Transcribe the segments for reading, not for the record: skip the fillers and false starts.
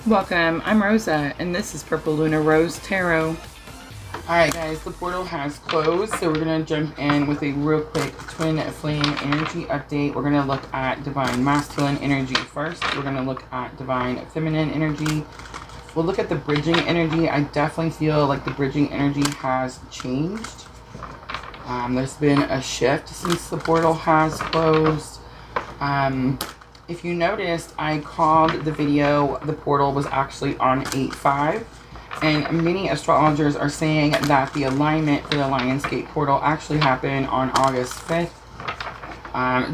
Welcome, I'm Rosa, and this is Purple LunaRose Tarot. Alright guys, the portal has closed, so we're going to jump in with a real quick twin flame energy update. We're going to look at divine masculine energy first. We're going to look at divine feminine energy. We'll look at the bridging energy. I definitely feel like the bridging energy has changed. There's been a shift since the portal has closed. If you noticed, I called the video, the portal was actually on 8/5. And many astrologers are saying that the alignment for the Lionsgate portal actually happened on August 5th.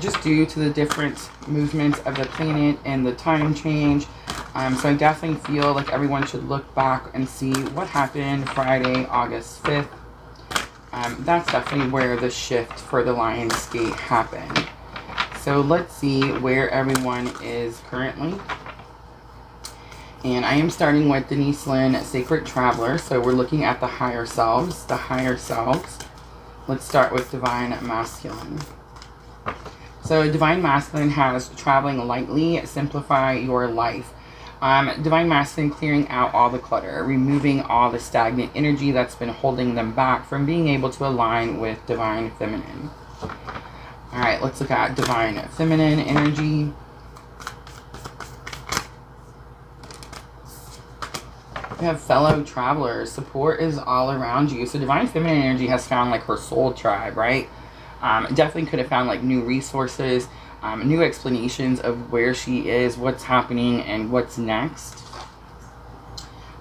Just due to the different movements of the planet and the time change. So I definitely feel like everyone should look back and see what happened Friday, August 5th. That's definitely where the shift for the Lionsgate happened. So let's see where everyone is currently. And I am starting with Denise Lynn, Sacred Traveler. So we're looking at the higher selves, Let's start with Divine Masculine. So Divine Masculine has traveling lightly, simplify your life. Divine Masculine clearing out all the clutter, removing all the stagnant energy that's been holding them back from being able to align with Divine Feminine. Alright, let's look at Divine Feminine energy. We have fellow travelers. Support is all around you. So Divine Feminine energy has found like her soul tribe, right? Definitely could have found like new resources, new explanations of where she is, what's happening, and what's next.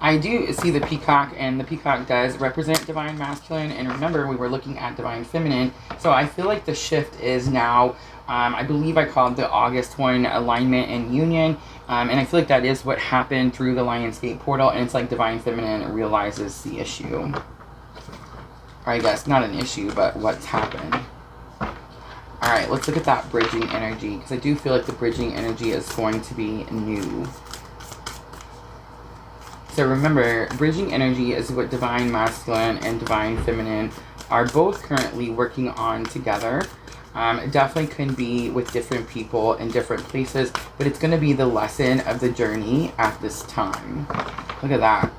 I do see the peacock, and the peacock does represent Divine Masculine. And remember, we were looking at Divine Feminine. So I feel like the shift is now, I believe I called the August one alignment and union. And I feel like that is what happened through the Lionsgate portal. And it's like Divine Feminine realizes the issue. Or I guess not an issue, but what's happened. Alright, let's look at that bridging energy. Because I do feel like the bridging energy is going to be new. So remember, bridging energy is what Divine Masculine and Divine Feminine are both currently working on together. It definitely can be with different people in different places, but it's going to be the lesson of the journey at this time. Look at that.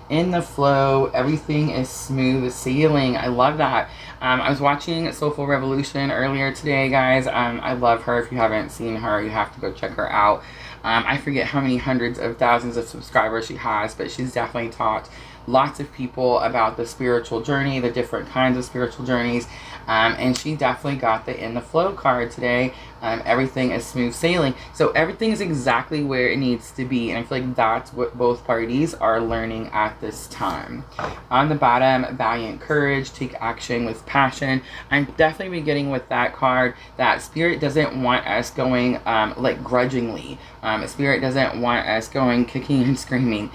In the flow, everything is smooth sailing. I love that. I was watching Soulful Revolution earlier today, guys. I love her. If you haven't seen her, you have to go check her out. I forget how many hundreds of thousands of subscribers she has, but she's definitely taught lots of people about the spiritual journey, the different kinds of spiritual journeys. And she definitely got the In the Flow card today. Everything is smooth sailing. So everything is exactly where it needs to be. And I feel like that's what both parties are learning at this time. On the bottom, valiant courage, take action with passion. I'm definitely beginning with that card that Spirit doesn't want us going like grudgingly. Spirit doesn't want us going kicking and screaming.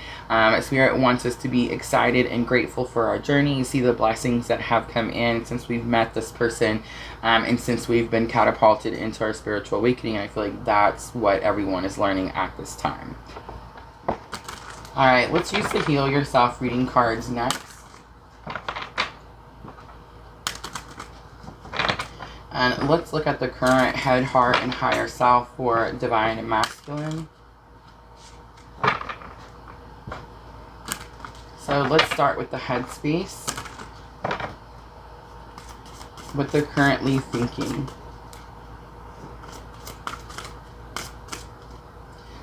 Spirit wants us to be excited and grateful for our journey. You see the blessings that have come in since we've met this person and since we've been catapulted into our spiritual awakening. I feel like that's what everyone is learning at this time. Alright, let's use the Heal Yourself reading cards next. And let's look at the current head, heart, and higher self for Divine Masculine. So let's start with the headspace. What they're currently thinking.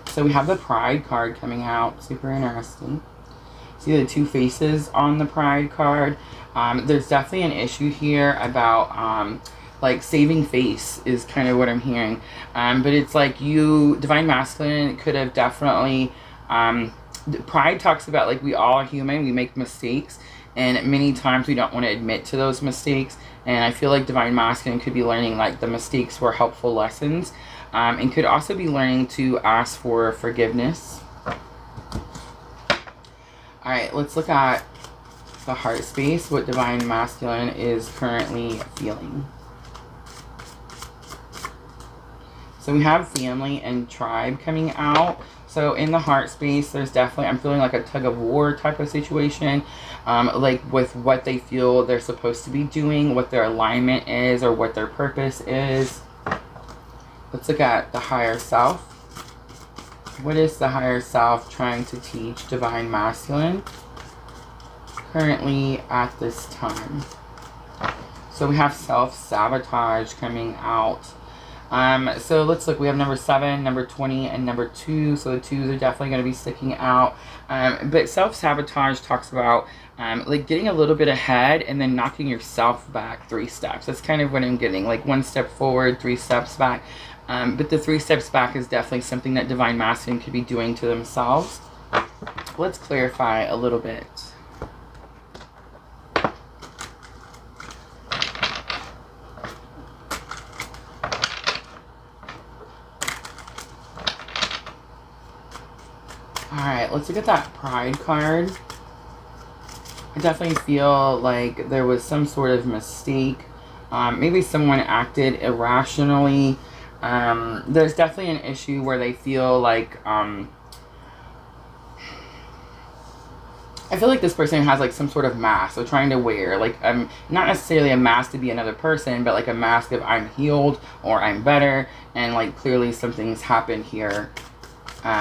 So we have the Pride card coming out. Super interesting. See the two faces on the Pride card. There's definitely an issue here about like saving face is kind of what I'm hearing. But it's like you, Divine Masculine, could have definitely... Pride talks about like we all are human. We make mistakes. And many times we don't want to admit to those mistakes. And I feel like Divine Masculine could be learning like the mistakes were helpful lessons. And could also be learning to ask for forgiveness. Alright, let's look at the heart space. What Divine Masculine is currently feeling. So we have family and tribe coming out. So in the heart space, there's definitely, I'm feeling like a tug of war type of situation. Like with what they feel they're supposed to be doing, what their alignment is, or what their purpose is. Let's look at the higher self. What is the higher self trying to teach Divine Masculine currently at this time? So we have self-sabotage coming out. So let's look. We have number 7, number 20, and number 2. So the 2s are definitely going to be sticking out. But self-sabotage talks about like getting a little bit ahead and then knocking yourself back 3 steps. That's kind of what I'm getting. Like 1 step forward, 3 steps back. But the 3 steps back is definitely something that Divine Masculine could be doing to themselves. Let's clarify a little bit. Alright, let's look at that Pride card. I definitely feel like there was some sort of mistake. Maybe someone acted irrationally. There's definitely an issue where they feel like, I feel like this person has like some sort of mask they're trying to wear. Like, not necessarily a mask to be another person, but like a mask of I'm healed or I'm better. And like clearly something's happened here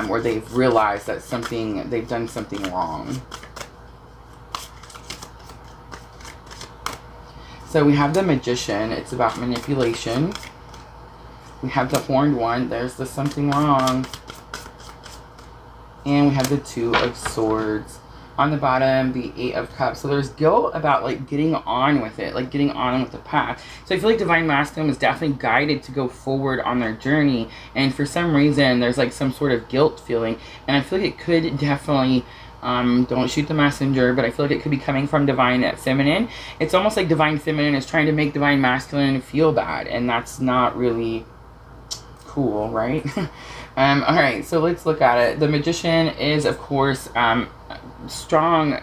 where they've realized that they've done something wrong. So we have the Magician. It's about manipulation. We have the Horned One. There's the something wrong. And we have the 2 of Swords. On the bottom, the 8 of Cups. So there's guilt about like getting on with it, like getting on with the path. So I feel like Divine Masculine was definitely guided to go forward on their journey. And for some reason, there's like some sort of guilt feeling. And I feel like it could definitely... don't shoot the messenger, but I feel like it could be coming from Divine Feminine. It's almost like Divine Feminine is trying to make Divine Masculine feel bad, and that's not really cool, right? Alright, so let's look at it. The Magician is, of course, strong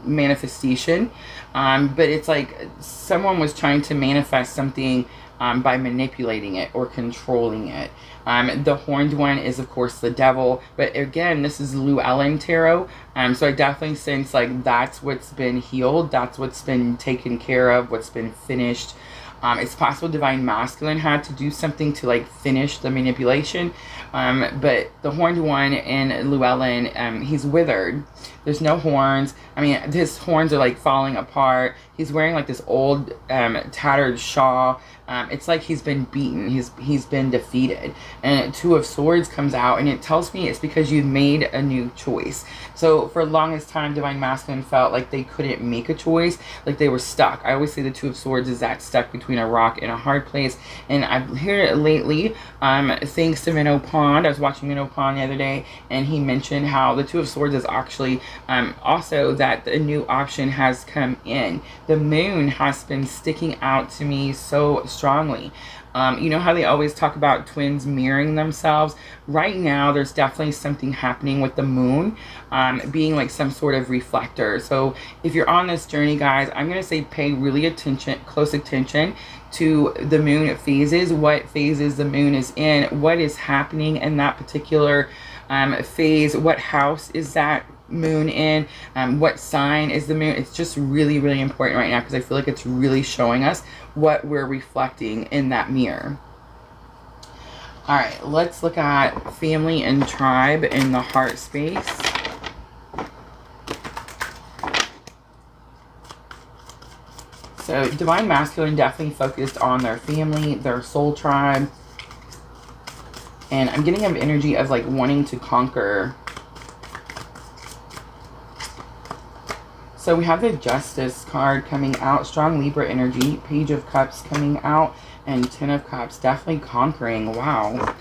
manifestation, but it's like someone was trying to manifest something by manipulating it or controlling it. The Horned One is, of course, the Devil. But again, this is Llewellyn Tarot. So I definitely sense like that's what's been healed. That's what's been taken care of. What's been finished. It's possible Divine Masculine had to do something to like finish the manipulation. But the Horned One in Llewellyn, he's withered. There's no horns. I mean, his horns are like falling apart. He's wearing like this old tattered shawl. It's like he's been beaten. He's been defeated. And 2 of Swords comes out, and it tells me it's because you've made a new choice. So for the longest time, Divine Masculine felt like they couldn't make a choice, like they were stuck. I always say the 2 of Swords is that stuck between a rock and a hard place. And I've heard it lately, thanks to Minnow Pond. I was watching Minnow Pond the other day, and he mentioned how the 2 of Swords is actually also that a new option has come in. The Moon has been sticking out to me so strongly. You know how they always talk about twins mirroring themselves? Right now, there's definitely something happening with the Moon being like some sort of reflector. So if you're on this journey, guys, I'm going to say pay really close attention to the Moon phases, what phases the Moon is in, what is happening in that particular phase, what house is that Moon in, what sign is the Moon. It's just really, really important right now because I feel like it's really showing us what we're reflecting in that mirror. All right, let's look at family and tribe in the heart space. So Divine Masculine definitely focused on their family, their soul tribe. And I'm getting an energy of like wanting to conquer. So we have the Justice card coming out, strong Libra energy, Page of Cups coming out, and 10 of Cups, definitely conquering. Wow.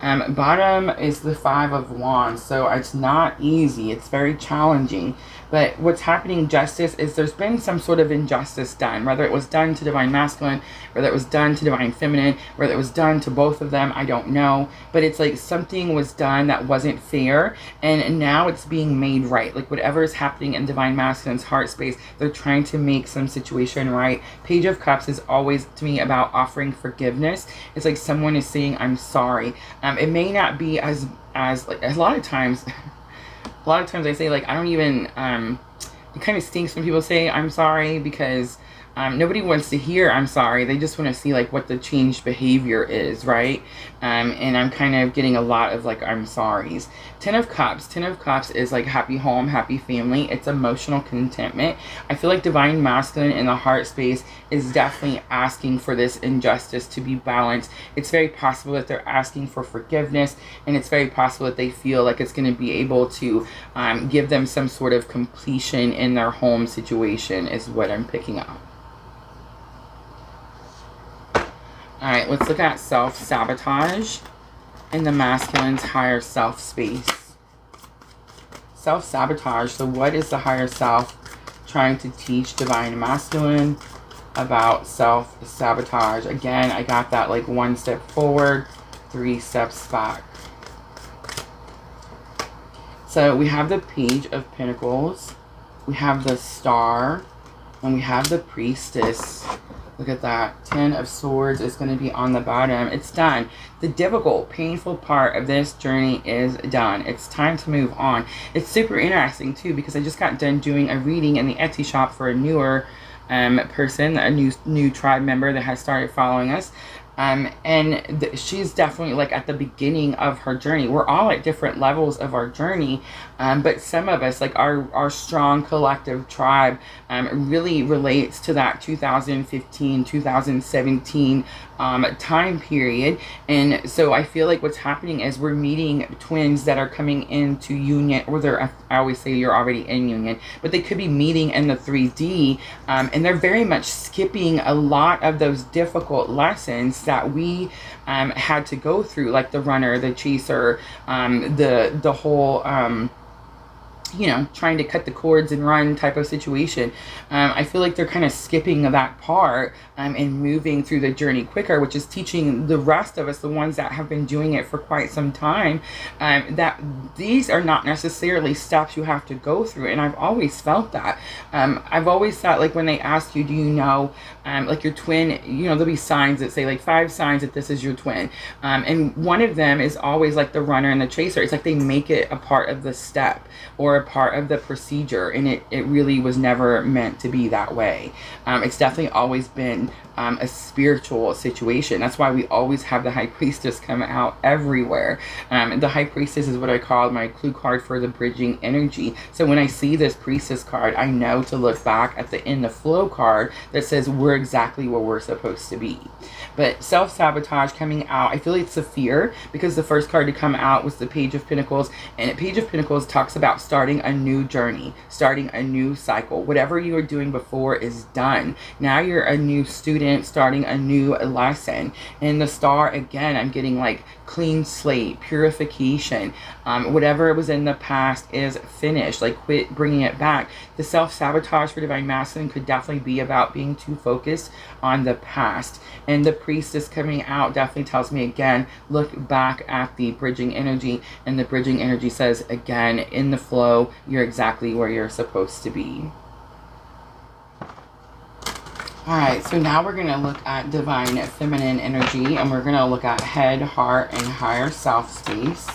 Bottom is the 5 of Wands, so it's not easy. It's very challenging. But what's happening, Justice, is there's been some sort of injustice done, whether it was done to Divine Masculine, whether it was done to Divine Feminine, whether it was done to both of them, I don't know. But it's like something was done that wasn't fair, and now it's being made right. Like whatever is happening in Divine Masculine's heart space, they're trying to make some situation right. Page of Cups is always, to me, about offering forgiveness. It's like someone is saying, I'm sorry. It may not be as like a lot of times I say like I don't even it kind of stinks when people say I'm sorry because Nobody wants to hear I'm sorry. They just want to see like what the changed behavior is, right? And I'm kind of getting a lot of like I'm sorries. Ten of Cups. Ten of Cups is like happy home, happy family. It's emotional contentment. I feel like Divine Masculine in the heart space is definitely asking for this injustice to be balanced. It's very possible that they're asking for forgiveness, and it's very possible that they feel like it's going to be able to give them some sort of completion in their home situation is what I'm picking up. All right, let's look at self-sabotage in the masculine's higher self space. Self-sabotage. So what is the higher self trying to teach Divine Masculine about self-sabotage? Again, I got that like 1 step forward, 3 steps back. So we have the Page of Pentacles, we have the Star, and we have the Priestess. Look at that. 10 of Swords is going to be on the bottom. It's done. The difficult, painful part of this journey is done. It's time to move on. It's super interesting too, because I just got done doing a reading in the Etsy shop for a newer person, a new tribe member that has started following us. And she's definitely like at the beginning of her journey. We're all at different levels of our journey, but some of us, like our strong collective tribe, really relates to that 2015, 2017 time period. And so I feel like what's happening is we're meeting twins that are coming into union, or I always say you're already in union, but they could be meeting in the 3D, and they're very much skipping a lot of those difficult lessons that we had to go through, like the runner, the chaser, the whole you know, trying to cut the cords and run type of situation. I feel like they're kind of skipping that part and moving through the journey quicker, which is teaching the rest of us, the ones that have been doing it for quite some time, that these are not necessarily steps you have to go through. And I've always felt that. I've always thought, like, when they ask you, do you know, like your twin, you know, there'll be signs that say like 5 signs that this is your twin. And one of them is always like the runner and the chaser. It's like they make it a part of the step or a part of the procedure, and it really was never meant to be that way. It's definitely always been a spiritual situation. That's why we always have the High Priestess come out everywhere. The High Priestess is what I call my clue card for the bridging energy. So when I see this Priestess card, I know to look back at the In the Flow card that says we're exactly where we're supposed to be. But self-sabotage coming out, I feel like it's a fear, because the first card to come out was the Page of Pentacles, and the Page of Pentacles talks about starting a new journey, starting a new cycle. Whatever you were doing before is done. Now you're a new student, starting a new lesson. And the Star, again, I'm getting like clean slate, purification. Whatever was in the past is finished. Like, quit bringing it back. The self-sabotage for Divine Masculine could definitely be about being too focused on the past. And the Priestess coming out definitely tells me, again, look back at the bridging energy. And the bridging energy says, again, in the flow, you're exactly where you're supposed to be. Alright, so now we're going to look at Divine Feminine energy, and we're going to look at head, heart, and higher self space.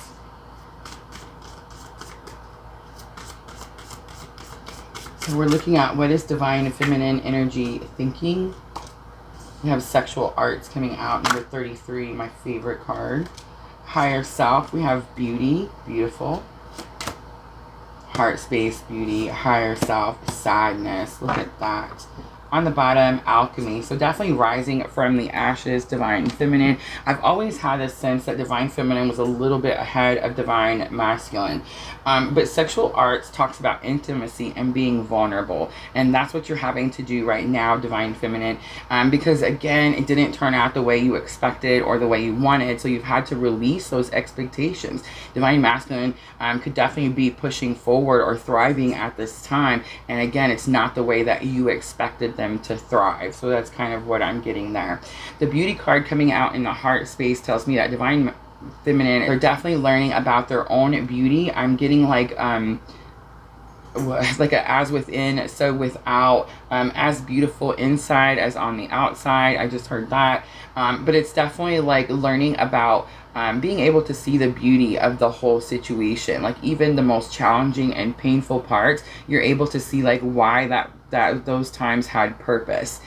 So we're looking at what is Divine Feminine energy thinking. We have sexual arts coming out, number 33, my favorite card. Higher self, we have beauty, beautiful. Heart space, beauty. Higher self, sadness, look at that. On the bottom, alchemy. So definitely rising from the ashes, Divine Feminine. I've always had this sense that Divine Feminine was a little bit ahead of Divine Masculine. But sexual arts talks about intimacy and being vulnerable. And that's what you're having to do right now, Divine Feminine. Because again, it didn't turn out the way you expected or the way you wanted. So you've had to release those expectations. Divine Masculine could definitely be pushing forward or thriving at this time. And again, it's not the way that you expected them to thrive. So that's kind of what I'm getting there. The beauty card coming out in the heart space tells me that Divine Feminine, they're definitely learning about their own beauty. I'm getting like a as within, so without, as beautiful inside as on the outside. I just heard that. But it's definitely like learning about being able to see the beauty of the whole situation. Like even the most challenging and painful parts, you're able to see like why that that those times had purpose.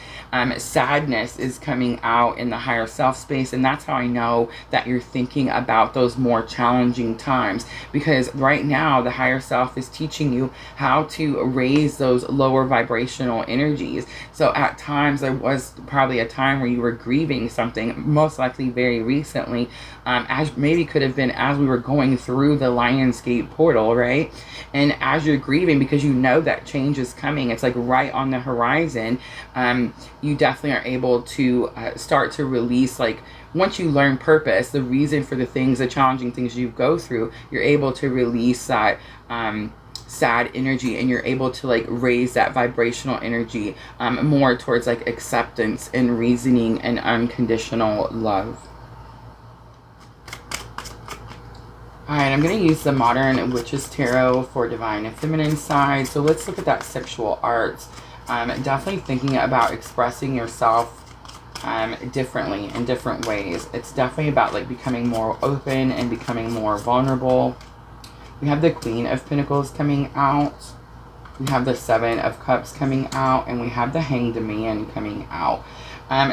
Sadness is coming out in the higher self space, and that's how I know that you're thinking about those more challenging times, because right now the higher self is teaching you how to raise those lower vibrational energies. So at times there was probably a time where you were grieving something, most likely very recently, as maybe could have been as we were going through the Lionsgate portal, right? And as you're grieving, because you know that change is coming, it's like right on the horizon, you definitely are able to start to release, like, once you learn purpose, the reason for the things, the challenging things you go through, you're able to release that sad energy, and you're able to like raise that vibrational energy more towards like acceptance and reasoning and unconditional love. Alright, I'm going to use the Modern Witches Tarot for Divine and Feminine side. So let's look at that sexual arts. Definitely thinking about expressing yourself differently in different ways. It's definitely about like becoming more open and becoming more vulnerable. We have the Queen of Pinnacles coming out. We have the Seven of Cups coming out. And we have the Hanged Man coming out.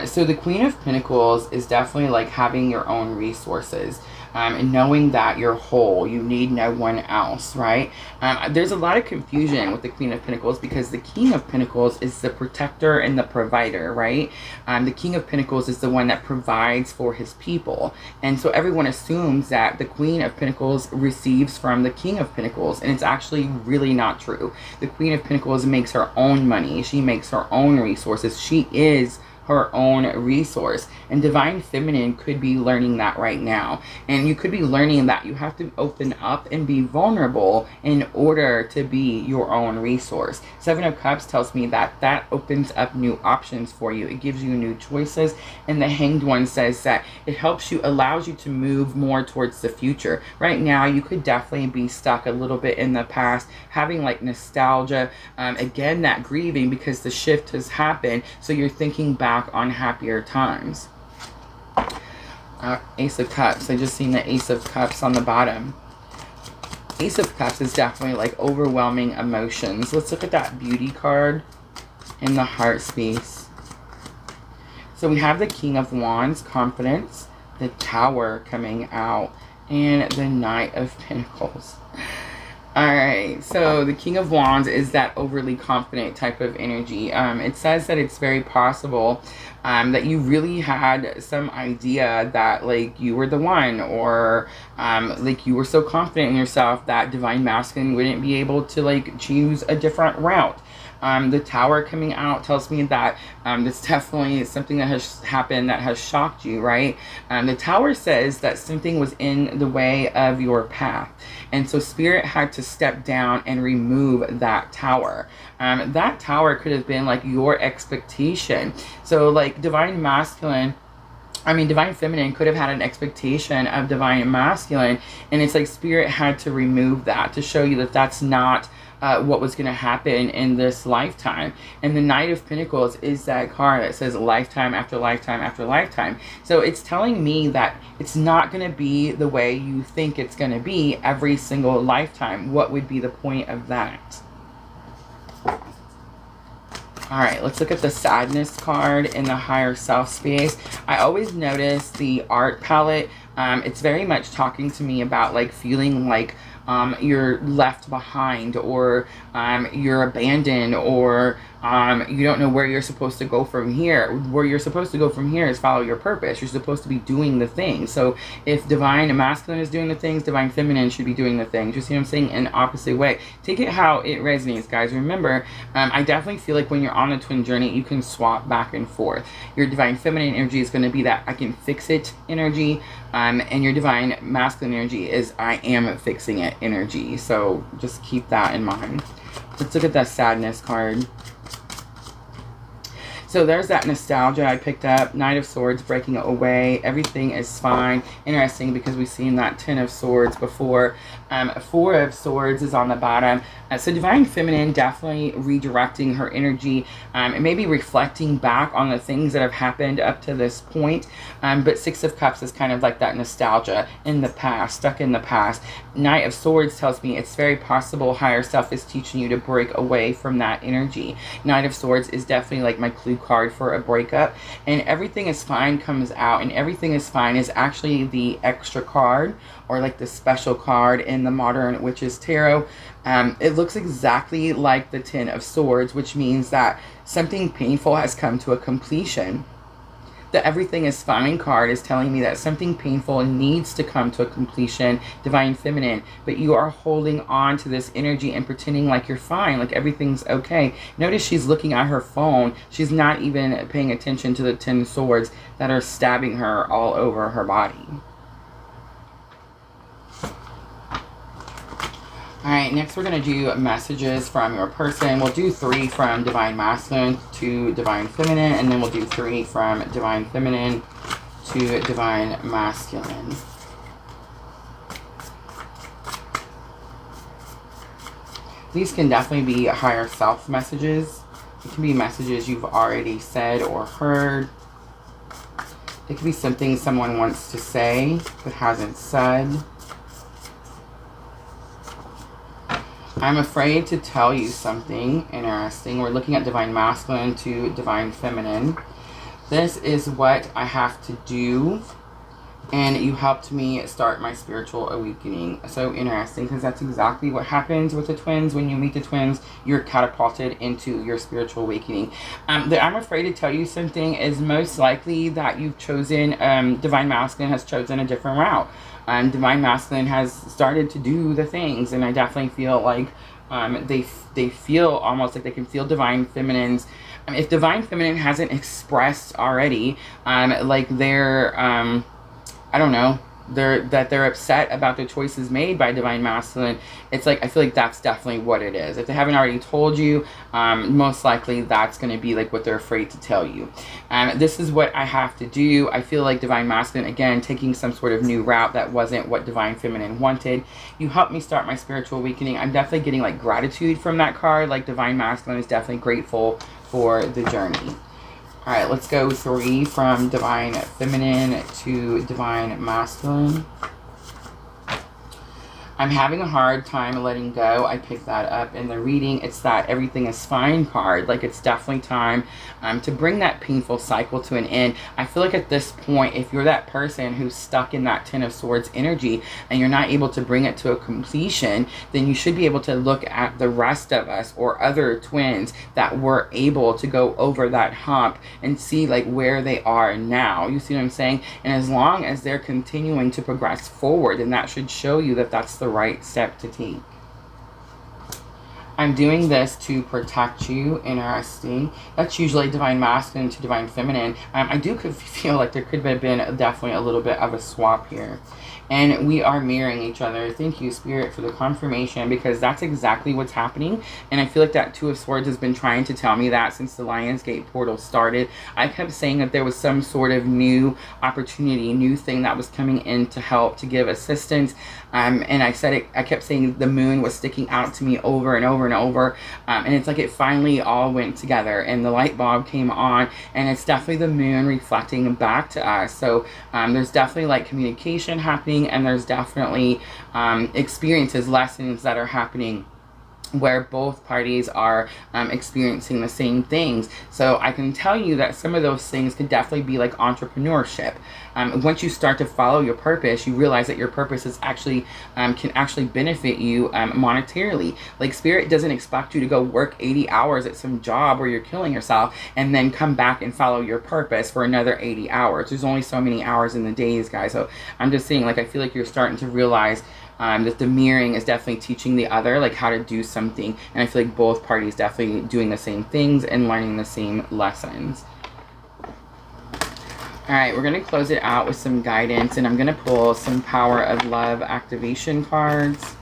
So the Queen of Pinnacles is definitely like having your own resources. And knowing that you're whole, you need no one else, right? There's a lot of confusion with the Queen of Pinnacles, because the King of Pinnacles is the protector and the provider, right? The King of Pinnacles is the one that provides for his people. And so everyone assumes that the Queen of Pinnacles receives from the King of Pinnacles, and it's actually really not true. The Queen of Pinnacles makes her own money. She makes her own resources. She is her own resource. And Divine Feminine could be learning that right now. And you could be learning that you have to open up and be vulnerable in order to be your own resource. Seven of Cups tells me that that opens up new options for you. It gives you new choices. And the Hanged One says that it helps you, allows you to move more towards the future. Right now, you could definitely be stuck a little bit in the past, having like nostalgia, again, that grieving, because the shift has happened. So you're thinking back on happier times. Ace of Cups. I just seen the Ace of Cups on the bottom. Ace of Cups is definitely like overwhelming emotions. Let's look at that Beauty card in the heart space. So we have the King of Wands, confidence, the Tower coming out, and the Knight of Pentacles. Alright, so the King of Wands is that overly confident type of energy. It says that it's very possible that you really had some idea that like you were the one, or like you were so confident in yourself that Divine Masculine wouldn't be able to like choose a different route. The Tower coming out tells me that it's definitely something that has happened that has shocked you, right? The Tower says that something was in the way of your path. And so Spirit had to step down and remove that tower. That tower could have been like your expectation. So like Divine Feminine could have had an expectation of Divine Masculine. And it's like Spirit had to remove that to show you that that's not what was going to happen in this lifetime. And the Knight of Pentacles is that card that says lifetime after lifetime after lifetime. So it's telling me that it's not going to be the way you think it's going to be every single lifetime. What would be the point of that? Alright, let's look at the Sadness card in the higher self space. I always notice the art palette. It's very much talking to me about like feeling like you're left behind, or you're abandoned, or you don't know where you're supposed to go from here. Where you're supposed to go from here is follow your purpose. You're supposed to be doing the things. So if Divine Masculine is doing the things, Divine Feminine should be doing the things. You see what I'm saying? In the opposite way. Take it how it resonates, guys. Remember, I definitely feel like when you're on a twin journey, you can swap back and forth. Your Divine Feminine energy is going to be that I can fix it energy. And your Divine Masculine energy is I am fixing it energy. So just keep that in mind. Let's look at that Sadness card. So there's that nostalgia I picked up. Knight of Swords breaking it away. Everything is fine. Interesting because we've seen that Ten of Swords before. Four of Swords is on the bottom. So Divine Feminine definitely redirecting her energy and maybe reflecting back on the things that have happened up to this point. But Six of Cups is kind of like that nostalgia in the past, stuck in the past. Knight of Swords tells me it's very possible higher self is teaching you to break away from that energy. Knight of Swords is definitely like my clue card for a breakup. And Everything is Fine comes out, and Everything is Fine is actually the extra card, or like the special card in the Modern Witches Tarot. It looks exactly like the Ten of Swords, which means that something painful has come to a completion. The Everything is Fine card is telling me that something painful needs to come to a completion, Divine Feminine, but you are holding on to this energy and pretending like you're fine, like everything's okay. Notice she's looking at her phone. She's not even paying attention to the 10 swords that are stabbing her all over her body. Alright, next we're going to do messages from your person. We'll do 3 from Divine Masculine to Divine Feminine, and then we'll do 3 from Divine Feminine to Divine Masculine. These can definitely be higher self messages. It can be messages you've already said or heard. It could be something someone wants to say but hasn't said. I'm afraid to tell you something interesting. We're looking at Divine Masculine to Divine Feminine. This is what I have to do, and you helped me start my spiritual awakening. So interesting, because that's exactly what happens with the twins. When you meet the twins, you're catapulted into your spiritual awakening. The I'm afraid to tell you something is most likely that you've chosen, Divine Masculine has chosen a different route. Divine Masculine has started to do the things, and I definitely feel like they feel almost like they can feel Divine Feminine's. If Divine Feminine hasn't expressed already, like they're, I don't know, they're upset about the choices made by Divine Masculine. It's like, I feel like that's definitely what it is. If they haven't already told you, most likely that's going to be like what they're afraid to tell you. This is what I have to do. I feel like Divine Masculine, again, taking some sort of new route that wasn't what Divine Feminine wanted. You helped me start my spiritual awakening. I'm definitely getting like gratitude from that card. Like Divine Masculine is definitely grateful for the journey. Alright, let's go 3 from Divine Feminine to Divine Masculine. I'm having a hard time letting go. I picked that up in the reading. It's that Everything is Fine card. Like, it's definitely time to bring that painful cycle to an end. I feel like at this point, if you're that person who's stuck in that Ten of Swords energy and you're not able to bring it to a completion, then you should be able to look at the rest of us or other twins that were able to go over that hump and see like where they are now. You see what I'm saying? And as long as they're continuing to progress forward, then that should show you that that's the right step to take. I'm doing this to protect you. Interesting. That's usually Divine Masculine to Divine Feminine. I do feel like there could have been definitely a little bit of a swap here. And we are mirroring each other. Thank you, Spirit, for the confirmation, because that's exactly what's happening. And I feel like that Two of Swords has been trying to tell me that since the Lionsgate portal started. I kept saying that there was some sort of new opportunity, new thing that was coming in to help, to give assistance. And I said it, I kept saying the moon was sticking out to me over and over and over. And it's like it finally all went together and the light bulb came on, and it's definitely the moon reflecting back to us. So there's definitely like communication happening, and there's definitely experiences, lessons that are happening where both parties are experiencing the same things. So I can tell you that some of those things could definitely be like entrepreneurship. Once you start to follow your purpose, you realize that your purpose is actually can actually benefit you monetarily. Like, Spirit doesn't expect you to go work 80 hours at some job where you're killing yourself and then come back and follow your purpose for another 80 hours. There's only so many hours in the days, guys. So I'm just saying, like, I feel like you're starting to realize that the mirroring is definitely teaching the other like how to do something, and I feel like both parties definitely doing the same things and learning the same lessons. Alright, we're going to close it out with some guidance, and I'm going to pull some Power of Love activation cards.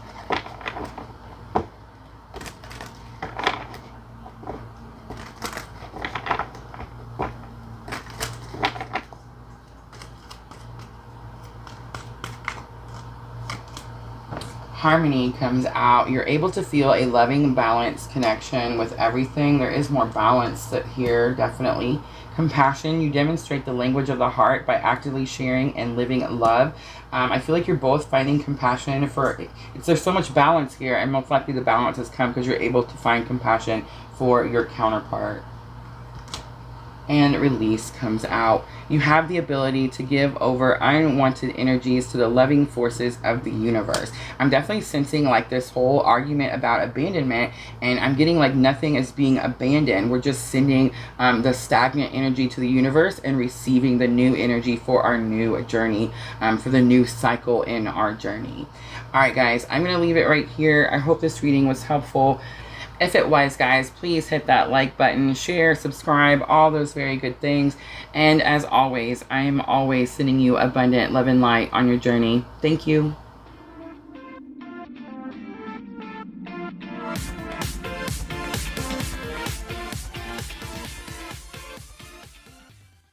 Harmony comes out. You're able to feel a loving, balanced connection with everything. There is more balance here, definitely. Compassion. You demonstrate the language of the heart by actively sharing and living love. I feel like you're both finding compassion for... There's so much balance here, and most likely the balance has come because you're able to find compassion for your counterpart. And release comes out. You have the ability to give over unwanted energies to the loving forces of the universe. I'm definitely sensing like this whole argument about abandonment, and I'm getting like nothing is being abandoned. We're just sending the stagnant energy to the universe and receiving the new energy for our new journey, for the new cycle in our journey. All right, guys, I'm going to leave it right here. I hope this reading was helpful. If it was, guys, please hit that like button, share, subscribe, all those very good things. And as always, I am always sending you abundant love and light on your journey. Thank you.